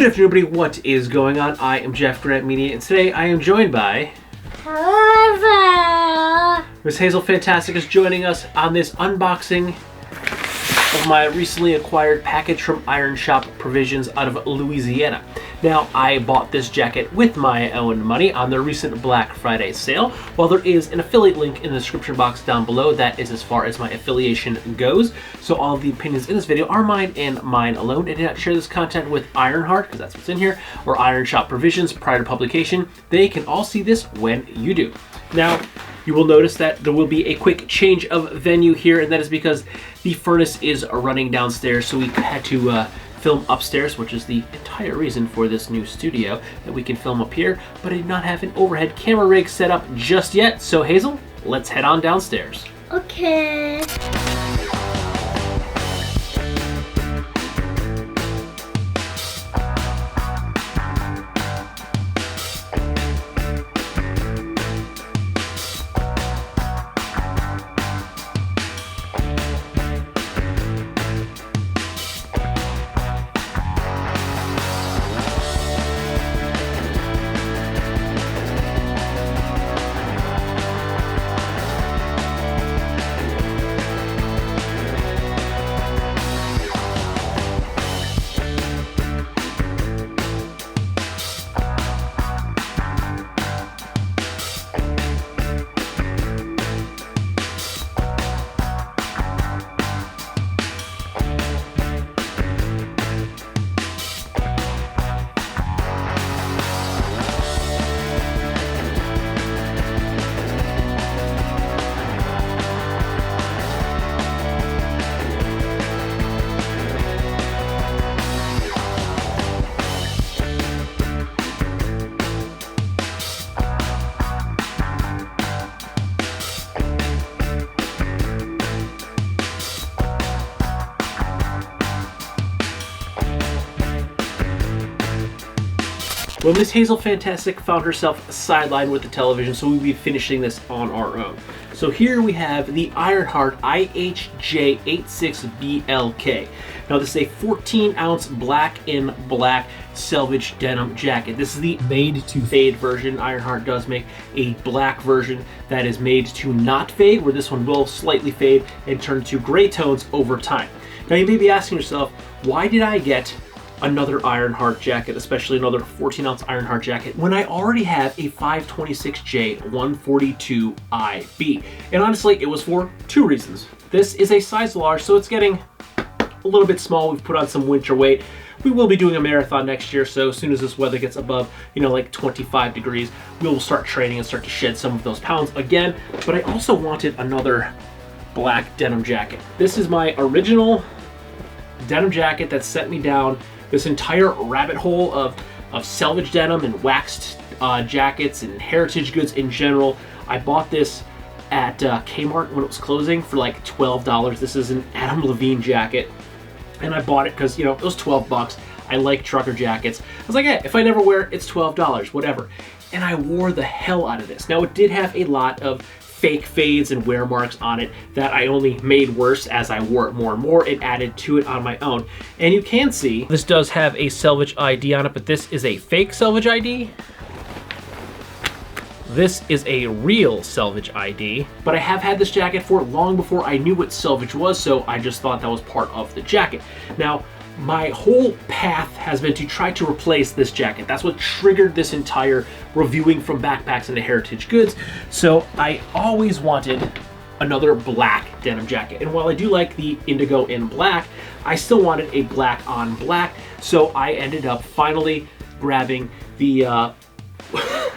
Good afternoon, everybody. What is going on? I am jeffgrantMEDIA, and today I am joined by Miss Hazel Fantastic is joining us on this unboxing of my recently acquired package from Iron Shop Provisions out of Louisiana. Now, I bought this jacket with my own money on their recent Black Friday sale. While there is an affiliate link in the description box down below, that is as far as my affiliation goes. So all of the opinions in this video are mine and mine alone. I did not share this content with Ironheart, because that's what's in here, or Iron Shop Provisions prior to publication. They can all see this when you do. Now, you will notice that there will be a quick change of venue here, and that is because the furnace is running downstairs, so we had to film upstairs, which is the entire reason for this new studio, that we can film up here, but I did not have an overhead camera rig set up just yet. So Hazel, let's head on downstairs. Okay. Well, Miss Hazel Fantastic found herself sidelined with the television, so we'll be finishing this on our own. So here we have the Ironheart IHJ-86-BLK. Now this is a 14-ounce black in black selvage denim jacket. This is the made to fade version. Ironheart does make a black version that is made to not fade, where this one will slightly fade and turn to gray tones over time. Now you may be asking yourself, why did I get another Ironheart jacket, especially another 14-ounce Ironheart jacket, when I already have a 526J142IB? And honestly, it was for two reasons. This is a size large, so it's getting a little bit small. We've put on some winter weight. We will be doing a marathon next year, so as soon as this weather gets above, like 25 degrees, we will start training and start to shed some of those pounds again. But I also wanted another black denim jacket. This is my original denim jacket that sent me down this entire rabbit hole of selvage denim and waxed jackets and heritage goods in general. I bought this at Kmart when it was closing for like $12. This is an Adam Levine jacket, and I bought it because, it was 12 bucks. I like trucker jackets. I was like, hey, if I never wear it, it's $12, whatever. And I wore the hell out of this. Now, it did have a lot of fake fades and wear marks on it that I only made worse as I wore it more and more. It added to it on my own. And you can see this does have a selvage ID on it, but this is a fake selvage ID. This is a real selvage ID, but I have had this jacket for long before I knew what selvage was, so I just thought that was part of the jacket. Now, my whole path has been to try to replace this jacket. That's what triggered this entire reviewing from backpacks into heritage goods. So I always wanted another black denim jacket. And while I do like the indigo in black, I still wanted a black on black. So I ended up finally grabbing the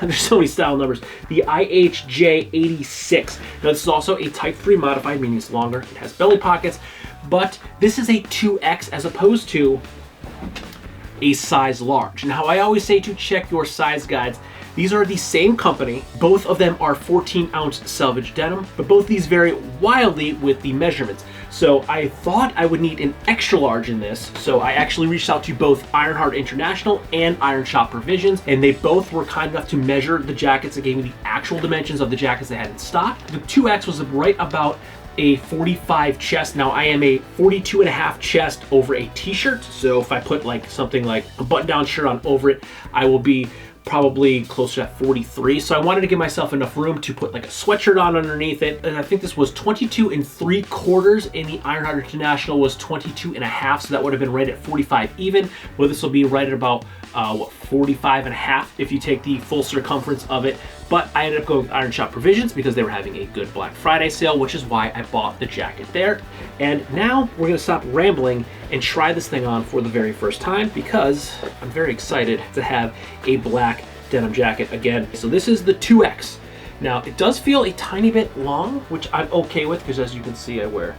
there's so many style numbers. The IHJ-86. Now this is also a Type 3 modified, meaning it's longer. It has belly pockets, but this is a 2X as opposed to a size large. Now I always say to check your size guides. These are the same company. Both of them are 14-ounce selvage denim, but both these vary wildly with the measurements. So I thought I would need an extra large in this, so I actually reached out to both Ironheart International and Iron Shop Provisions, and they both were kind enough to measure the jackets and gave me the actual dimensions of the jackets they had in stock. The 2X was right about a 45 chest. Now I am a 42.5 chest over a t-shirt. So if I put like something like a button-down shirt on over it, I will be probably closer to 43. So I wanted to give myself enough room to put like a sweatshirt on underneath it. And I think this was 22 3/4, and the Ironheart International was 22.5. So that would have been right at 45 even. Well, this will be right at about 45.5 if you take the full circumference of it. But I ended up going with Iron Shop Provisions because they were having a good Black Friday sale, which is why I bought the jacket there. And now we're gonna stop rambling and try this thing on for the very first time because I'm very excited to have a black denim jacket again. So this is the 2X. Now it does feel a tiny bit long, which I'm okay with because as you can see, I wear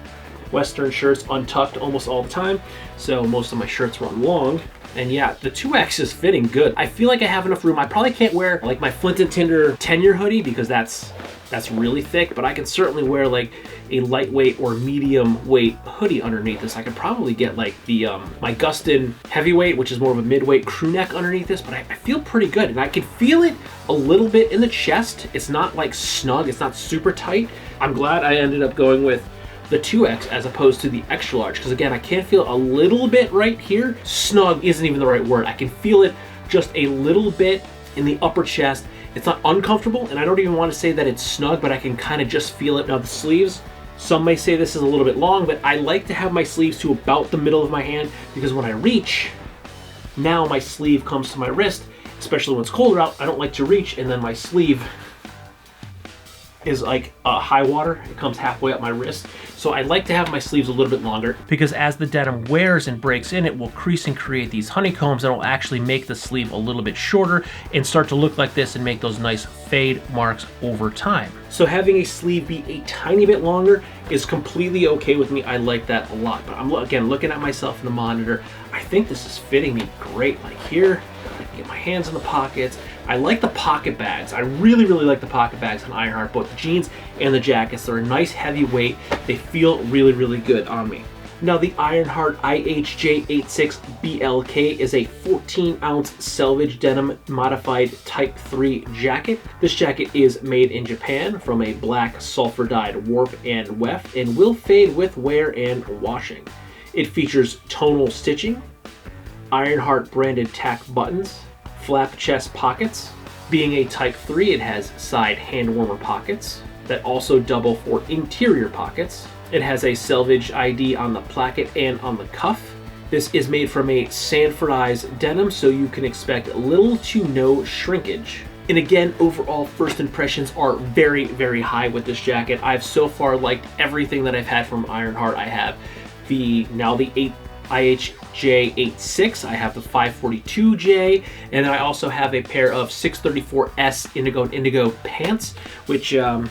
Western shirts untucked almost all the time. So most of my shirts run long. And yeah, the 2X is fitting good. I feel like I have enough room. I probably can't wear like my Flint & Tinder tenure hoodie because that's really thick, but I can certainly wear like a lightweight or medium weight hoodie underneath this. I could probably get like the my Gustin heavyweight, which is more of a midweight crew neck underneath this, but I feel pretty good. And I can feel it a little bit in the chest. It's not like snug, it's not super tight. I'm glad I ended up going with the 2X as opposed to the extra large, because again, I can feel a little bit right here. Snug isn't even the right word. I can feel it just a little bit in the upper chest. It's not uncomfortable, and I don't even want to say that it's snug, but I can kind of just feel it. Now the sleeves, some may say this is a little bit long, but I like to have my sleeves to about the middle of my hand because when I reach, now my sleeve comes to my wrist, especially when it's colder out. I don't like to reach and then my sleeve is like high water. It comes halfway up my wrist. So I like to have my sleeves a little bit longer because as the denim wears and breaks in, it will crease and create these honeycombs that will actually make the sleeve a little bit shorter and start to look like this and make those nice fade marks over time. So having a sleeve be a tiny bit longer is completely okay with me. I like that a lot. But I'm again looking at myself in the monitor. I think this is fitting me great. Like here, I can get my hands in the pockets. I like the pocket bags. I really like the pocket bags on Ironheart, both the jeans and the jackets. They're a nice heavy weight. They feel really good on me. Now the Ironheart IHJ-86-BLK is a 14-ounce selvage denim modified Type 3 jacket. This jacket is made in Japan from a black sulfur dyed warp and weft and will fade with wear and washing. It features tonal stitching, Ironheart branded tack buttons, flap chest pockets. Being a Type 3, it has side hand warmer pockets that also double for interior pockets. It has a selvage ID on the placket and on the cuff. This is made from a sanforized denim, so you can expect little to no shrinkage. And again, overall first impressions are very high with this jacket. I've so far liked everything that I've had from Ironheart. I have the IHJ-86, I have the 542J, and then I also have a pair of 634S indigo pants, which I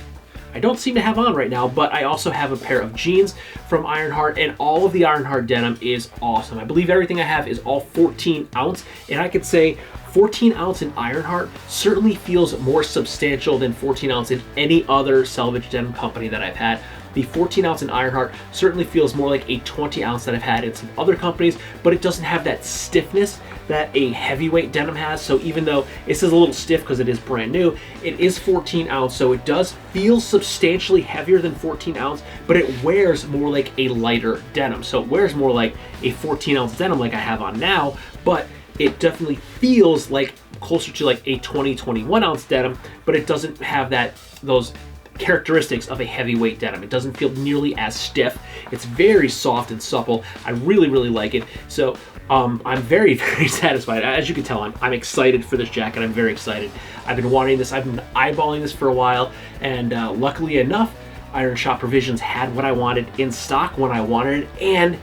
don't seem to have on right now, but I also have a pair of jeans from Ironheart, and all of the Ironheart denim is awesome. I believe everything I have is all 14 ounce, and I could say 14 ounce in Ironheart certainly feels more substantial than 14 ounce in any other selvage denim company that I've had. The 14 ounce in Ironheart certainly feels more like a 20 ounce that I've had in some other companies, but it doesn't have that stiffness that a heavyweight denim has. So even though this is a little stiff because it is brand new, it is 14 ounce, so it does feel substantially heavier than 14 ounce, but it wears more like a lighter denim. So it wears more like a 14 ounce denim like I have on now, but it definitely feels like closer to like a 21 ounce denim, but it doesn't have those characteristics of a heavyweight denim. It doesn't feel nearly as stiff. It's very soft and supple. I really like it. So I'm very satisfied. As you can tell, I'm excited for this jacket. I'm very excited. I've been wanting this. I've been eyeballing this for a while, and luckily enough, Iron Shop Provisions had what I wanted in stock when I wanted it, and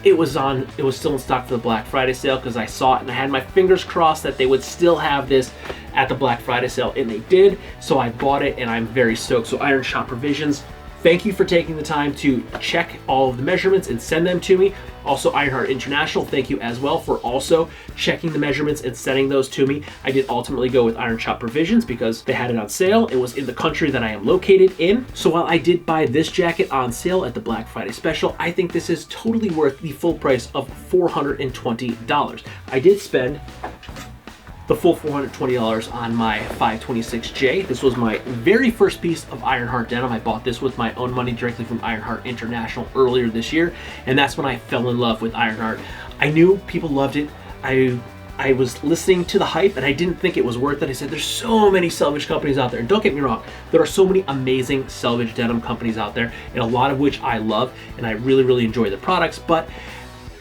it was still in stock for the Black Friday sale because I saw it and I had my fingers crossed that they would still have this at the Black Friday sale, and they did. So I bought it and I'm very stoked. So Iron Shop Provisions, thank you for taking the time to check all of the measurements and send them to me. Also Ironheart International, thank you as well for also checking the measurements and sending those to me. I did ultimately go with Iron Shop Provisions because they had it on sale. It was in the country that I am located in. So while I did buy this jacket on sale at the Black Friday special, I think this is totally worth the full price of $420. I did spend the full $420 on my 526J. This was my very first piece of Ironheart denim. I bought this with my own money directly from Ironheart International earlier this year, and that's when I fell in love with Ironheart. I knew people loved it. I was listening to the hype and I didn't think it was worth it. I said, there's so many selvage companies out there. And don't get me wrong, there are so many amazing selvage denim companies out there, and a lot of which I love, and I really, really enjoy the products. But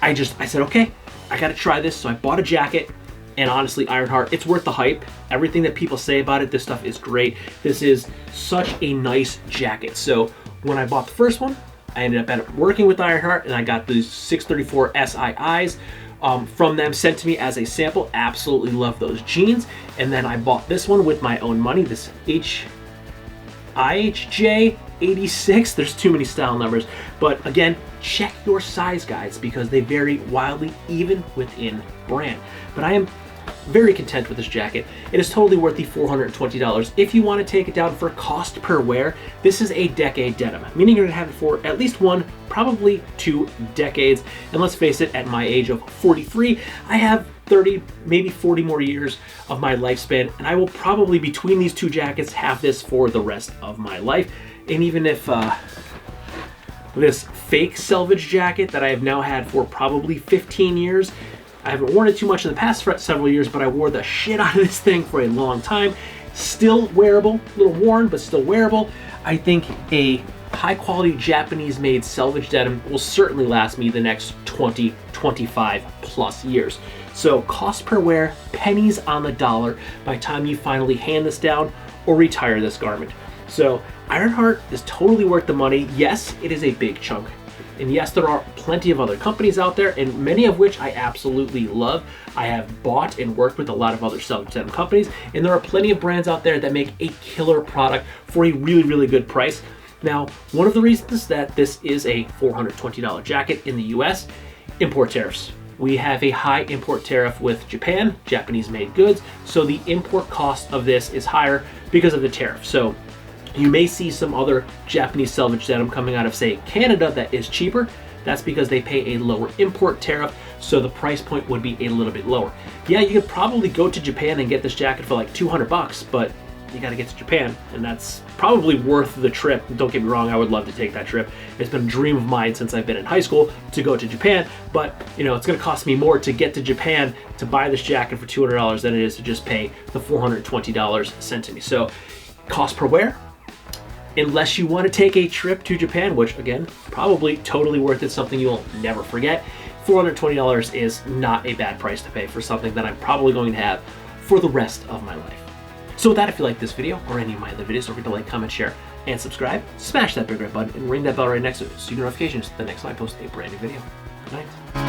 I said, okay, I gotta try this. So I bought a jacket. And honestly, Ironheart, it's worth the hype. Everything that people say about it, this stuff is great. This is such a nice jacket. So when I bought the first one, I ended up working with Ironheart, and I got these 634 SIIs from them sent to me as a sample. Absolutely love those jeans. And then I bought this one with my own money, this IHJ-86. There's too many style numbers. But again, check your size, guys, because they vary wildly even within brand. But I am very content with this jacket. It is totally worth the $420. If you want to take it down for cost per wear, this is a decade denim, meaning you're gonna have it for at least 1, probably 2 decades. And let's face it, at my age of 43, I have 30, maybe 40 more years of my lifespan, and I will probably, between these two jackets, have this for the rest of my life. And even if this fake selvage jacket that I have now had for probably 15 years, I haven't worn it too much in the past several years, but I wore the shit out of this thing for a long time. Still wearable, a little worn, but still wearable. I think a high quality Japanese made selvage denim will certainly last me the next 20, 25 plus years. So cost per wear, pennies on the dollar by the time you finally hand this down or retire this garment. So Ironheart is totally worth the money. Yes, it is a big chunk. And yes, there are plenty of other companies out there, and many of which I absolutely love. I have bought and worked with a lot of other selvage denim companies, and there are plenty of brands out there that make a killer product for a really, really good price. Now, one of the reasons that this is a $420 jacket in the US, import tariffs. We have a high import tariff with Japan, Japanese made goods, so the import cost of this is higher because of the tariff. So you may see some other Japanese selvage denim coming out of, say, Canada that is cheaper. That's because they pay a lower import tariff, so the price point would be a little bit lower. Yeah, you could probably go to Japan and get this jacket for like 200 bucks, but you gotta get to Japan, and that's probably worth the trip. Don't get me wrong, I would love to take that trip. It's been a dream of mine since I've been in high school to go to Japan, but you know, it's gonna cost me more to get to Japan to buy this jacket for $200 than it is to just pay the $420 sent to me. So cost per wear, unless you want to take a trip to Japan, which again, probably totally worth it, something you'll never forget, $420 is not a bad price to pay for something that I'm probably going to have for the rest of my life. So with that, if you like this video or any of my other videos, don't forget to like, comment, share, and subscribe. Smash that big red button and ring that bell right next to it so you get notifications the next time I post a brand new video. Good night.